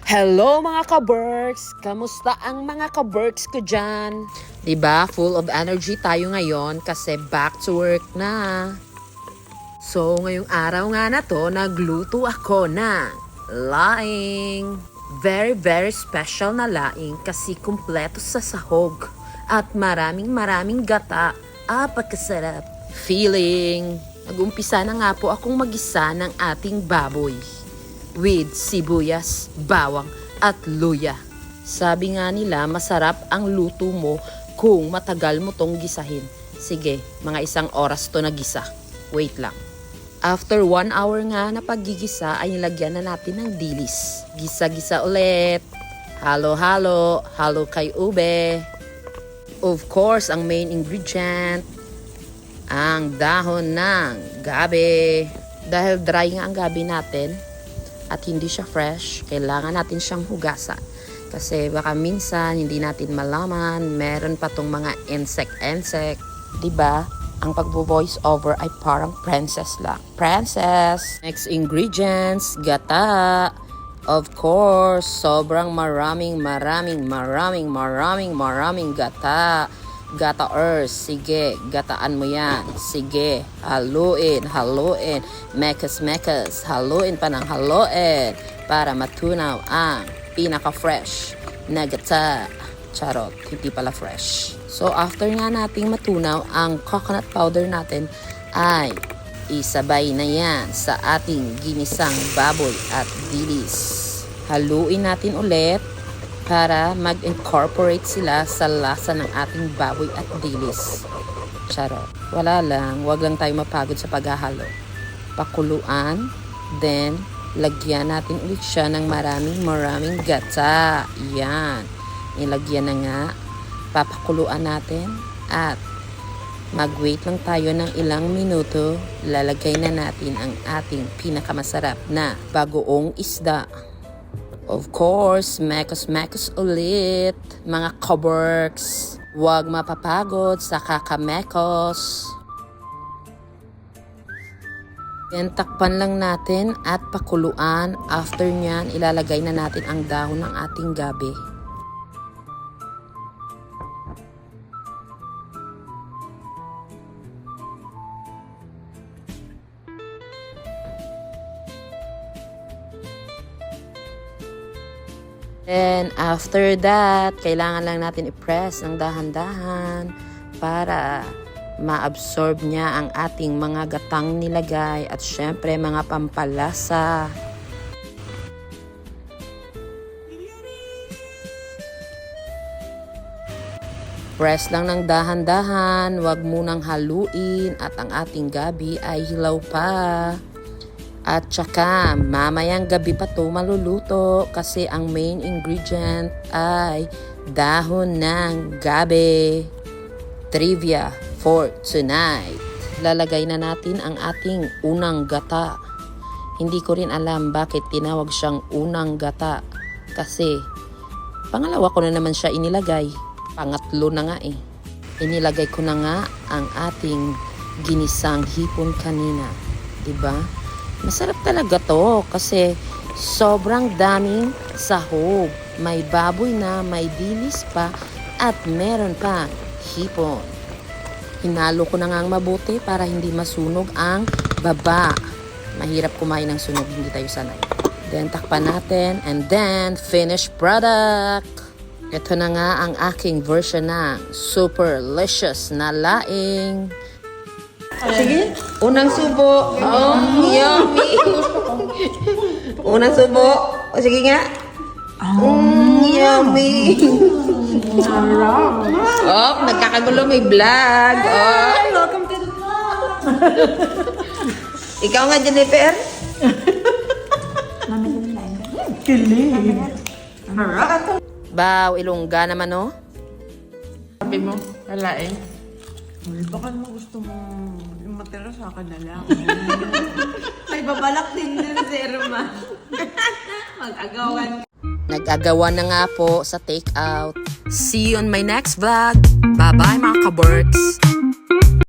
Hello mga ka-Berks! Kamusta ang mga ka-Berks ko dyan? Diba, full of energy tayo ngayon kasi back to work na. So, ngayong araw nga na to, nagluto ako ng laing. Very, very special na laing kasi kumpleto sa sahog. At maraming gata. Pagkasarap. Feeling. Nag-umpisa na nga po akong magisa ng ating baboy. With sibuyas, bawang at luya. Sabi nga nila, masarap ang luto mo kung matagal mo tong gisahin. Sige, mga 1 oras to nagisa. Wait lang. After 1 hour nga na paggigisa ay nilagyan na natin ng dilis. Gisa-gisa ulit. Halo-halo. Halo kay ube. Of course, ang main ingredient, ang dahon ng gabi. Dahil dry nga ang gabi natin, at hindi siya fresh, kailangan natin siyang hugasan. Kasi baka minsan hindi natin malaman, meron pa tong mga insect. Diba? Ang pagbo-voice over ay parang princess lang. Princess! Next ingredients, gata. Of course, sobrang maraming gata. Gata earth, sige, gataan mo yan. Sige, haluin. Mekas, haluin pa ng haluin para matunaw ang pinaka-fresh na gata. Charot, hindi pala fresh. So, after nga nating matunaw, ang coconut powder natin ay isabay na yan sa ating ginisang baboy at dilis. Haluin natin ulit para mag-incorporate sila sa lasa ng ating baboy at dilis. Charot. Wala lang. Huwag lang tayo mapagod sa paghahalo. Pakuluan. Then, lagyan natin ulit siya ng maraming gata. Yan. Nilagyan na nga. Papakuluan natin. At mag-wait lang tayo ng ilang minuto. Lalagay na natin ang ating pinakamasarap na bagoong isda. Of course, mekos ulit, mga ka-Berks. Huwag mapapagod sa kakamekos. Then, takpan lang natin at pakuluan. After nyan, ilalagay na natin ang dahon ng ating gabi. Then, after that, kailangan lang natin i-press ng dahan-dahan para ma-absorb niya ang ating mga gatang nilagay at syempre mga pampalasa. Press lang ng dahan-dahan, wag munang haluin at ang ating gabi ay hilaw pa. At saka, mamayang gabi pa to maluluto kasi ang main ingredient ay dahon ng gabi. Trivia for tonight. Lalagay na natin ang ating unang gata. Hindi ko rin alam bakit tinawag siyang unang gata. Kasi, pangalawa ko na naman siya inilagay. Pangatlo na nga eh. Inilagay ko na nga ang ating ginisang hipon kanina. Diba? Masarap talaga to kasi sobrang daming sahog. May baboy na, may dilis pa, at meron pa hipon. Hinalo ko na nga mabuti para hindi masunog ang baba. Mahirap kumain ng sunog, hindi tayo sanay. Then takpan natin and then finished product. Ito na nga ang aking version ng super delicious na laing. Sige, unang subo. Oh, yummy. Unang subo. O, sige nga. Yummy. Oh, nagkakagulo, may vlog. Oh. Welcome to the vlog. Ikaw nga, Jennifer. Kilig. Baw, Ilongga naman, oh. Sabi mo, wala eh. Baka mo gusto mo yung matira sa akin na lang. Ay, babalak din din si Irma. Mag-agawan. Nag-agawan na nga po sa take out. See you on my next vlog. Bye-bye mga ka-Berks.